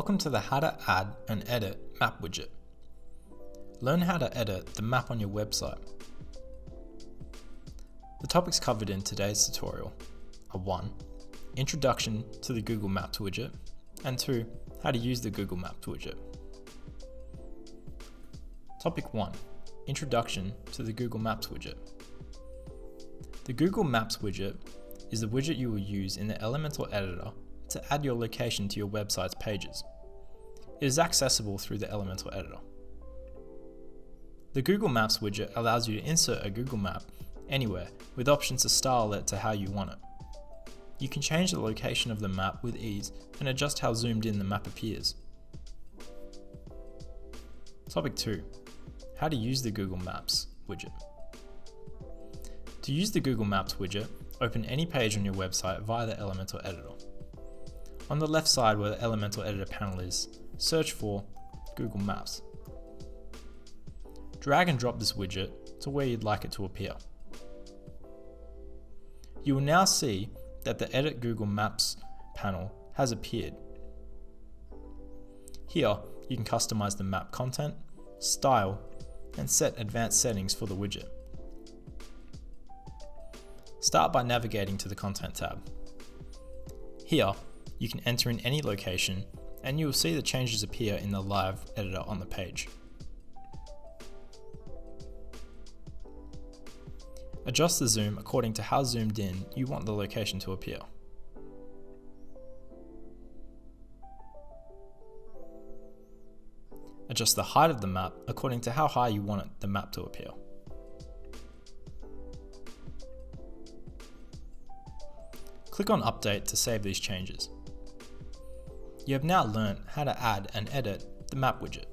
Welcome to the How to Add and Edit Map widget. Learn how to edit the map on your website. The topics covered in today's tutorial are 1. Introduction to the Google Maps widget, and 2. How to use the Google Maps widget. Topic 1. Introduction to the Google Maps widget. The Google Maps widget is the widget you will use in the Elementor editor to add your location to your website's pages. It is accessible through the Elementor editor. The Google Maps widget allows you to insert a Google map anywhere with options to style it to how you want it. You can change the location of the map with ease and adjust how zoomed in the map appears. Topic 2. How to use the Google Maps widget. To use the Google Maps widget, open any page on your website via the Elementor editor. On the left side where the Elementor editor panel is, search for Google Maps. Drag and drop this widget to where you'd like it to appear. You will now see that the Edit Google Maps panel has appeared. Here, you can customize the map content, style, and set advanced settings for the widget. Start by navigating to the Content tab. Here, you can enter in any location, and you will see the changes appear in the live editor on the page. Adjust the zoom according to how zoomed in you want the location to appear. Adjust the height of the map according to how high you want the map to appear. Click on Update to save these changes. You have now learned how to add and edit the map widget.